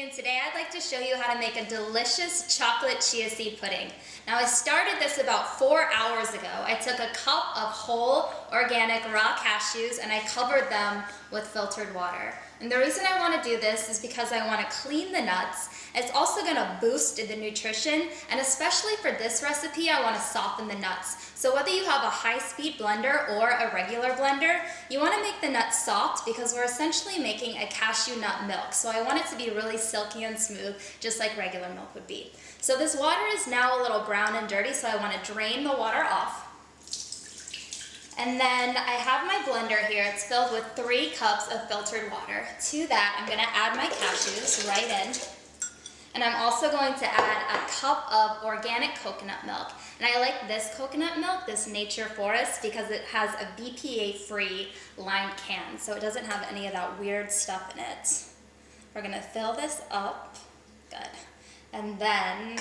And today I'd like to show you how to make a delicious chocolate chia seed pudding. Now I started this about 4 hours ago. I took a cup of whole organic raw cashews and I covered them with filtered water. And the reason I want to do this is because I want to clean the nuts. It's also going to boost the nutrition, and especially for this recipe I want to soften the nuts. So whether you have a high-speed blender or a regular blender, you want to make the nuts soft because we're essentially making a cashew nut milk. So I want it to be really silky and smooth, just like regular milk would be. So this water is now a little brown and dirty, so I want to drain the water off. And then I have my blender here. It's filled with 3 cups of filtered water. To that, I'm going to add my cashews right in. And I'm also going to add a cup of organic coconut milk. And I like this coconut milk, this Nature Forest, because it has a BPA-free lined can, so it doesn't have any of that weird stuff in it. We're going to fill this up. Good. And then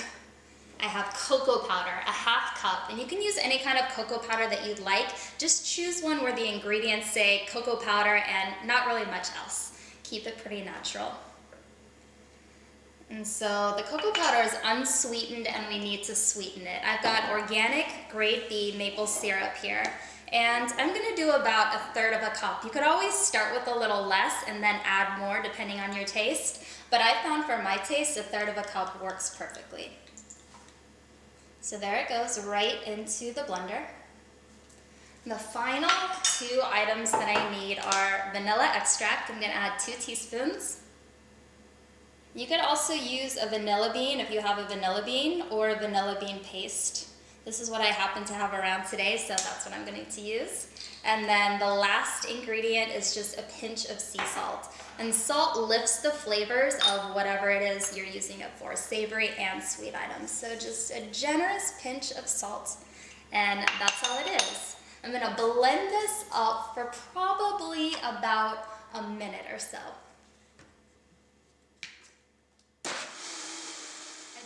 I have cocoa powder, a ½ cup, and you can use any kind of cocoa powder that you'd like. Just choose one where the ingredients say cocoa powder and not really much else. Keep it pretty natural. And so the cocoa powder is unsweetened and we need to sweeten it. I've got organic grade B maple syrup here, and I'm gonna do about 1/3 of a cup. You could always start with a little less and then add more depending on your taste, but I found for my taste 1/3 of a cup works perfectly. So there it goes right into the blender. The final 2 items that I need are vanilla extract. I'm gonna add 2 teaspoons. You could also use a vanilla bean if you have a vanilla bean, or a vanilla bean paste. This is what I happen to have around today, so that's what I'm going to use. And then the last ingredient is just a pinch of sea salt. And salt lifts the flavors of whatever it is you're using it for, savory and sweet items. So just a generous pinch of salt, and that's all it is. I'm going to blend this up for probably about a minute or so.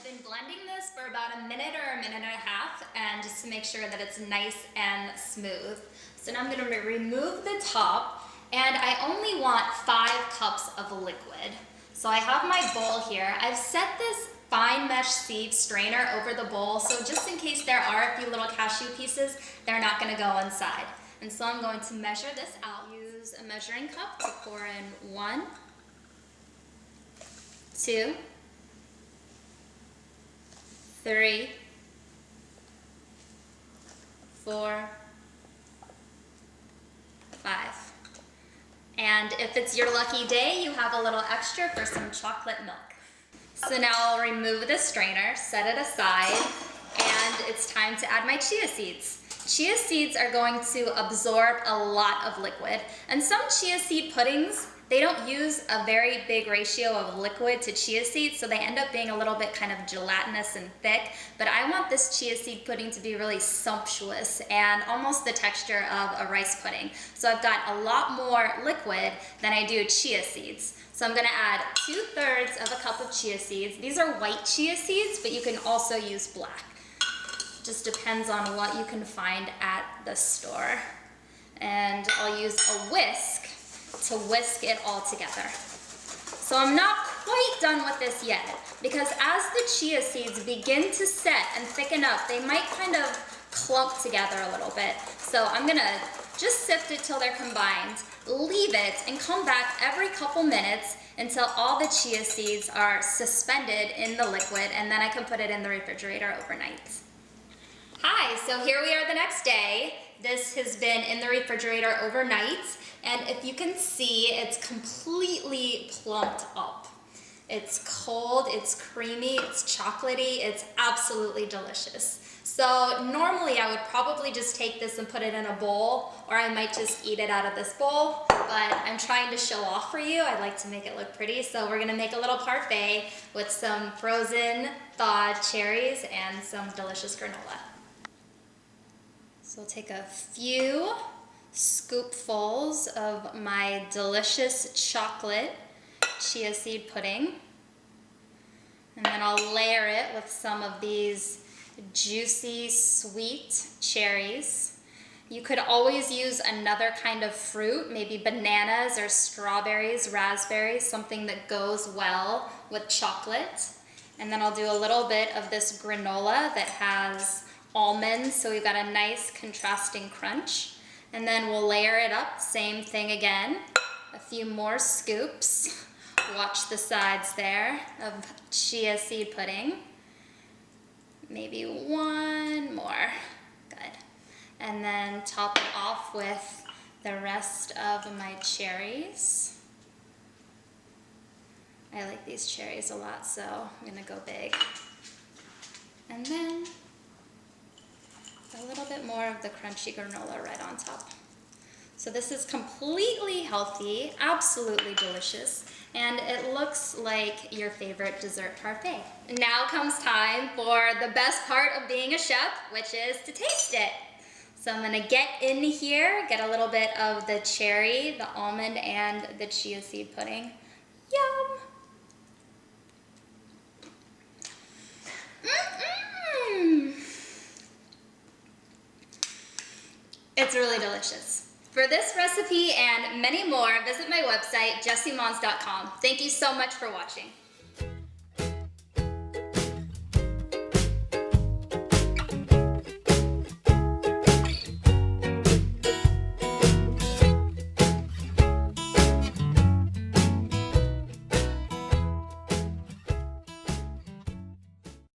Been blending this for about a minute or a minute and a half, and just to make sure that it's nice and smooth. So now I'm going to remove the top, and I only want 5 cups of liquid. So I have my bowl here. I've set this fine mesh sieve strainer over the bowl, so just in case there are a few little cashew pieces, they're not going to go inside. And so I'm going to measure this out. Use a measuring cup to pour in 1, 2, 3, 4, 5. And if it's your lucky day, you have a little extra for some chocolate milk. So now I'll remove the strainer, set it aside, and it's time to add my chia seeds. Chia seeds are going to absorb a lot of liquid, and some chia seed puddings, they don't use a very big ratio of liquid to chia seeds, so they end up being a little bit kind of gelatinous and thick. But I want this chia seed pudding to be really sumptuous and almost the texture of a rice pudding. So I've got a lot more liquid than I do chia seeds. So I'm gonna add 2/3 of a cup of chia seeds. These are white chia seeds, but you can also use black. Just depends on what you can find at the store. And I'll use a whisk to whisk it all together. So I'm not quite done with this yet, because as the chia seeds begin to set and thicken up, they might kind of clump together a little bit. So I'm gonna just sift it till they're combined, leave it, and come back every couple minutes until all the chia seeds are suspended in the liquid, and then I can put it in the refrigerator overnight. Hi, so here we are the next day. This has been in the refrigerator overnight, and if you can see, it's completely plumped up. It's cold, it's creamy, it's chocolatey, it's absolutely delicious. So normally I would probably just take this and put it in a bowl, or I might just eat it out of this bowl, but I'm trying to show off for you. I'd like to make it look pretty, so we're gonna make a little parfait with some frozen thawed cherries and some delicious granola. So I'll take a few scoopfuls of my delicious chocolate chia seed pudding. And then I'll layer it with some of these juicy, sweet cherries. You could always use another kind of fruit, maybe bananas or strawberries, raspberries, something that goes well with chocolate. And then I'll do a little bit of this granola that has almonds, so we've got a nice contrasting crunch. And then we'll layer it up, same thing again. A few more scoops. Watch the sides there of chia seed pudding. Maybe one more. Good. And then top it off with the rest of my cherries. I like these cherries a lot, so I'm gonna go big. And then a little bit more of the crunchy granola right on top. So this is completely healthy, absolutely delicious, and it looks like your favorite dessert parfait. Now comes time for the best part of being a chef, which is to taste it. So I'm gonna get in here, get a little bit of the cherry, the almond, and the chia seed pudding. Yum! It's really delicious. For this recipe and many more, visit my website, jessiemons.com. Thank you so much for watching.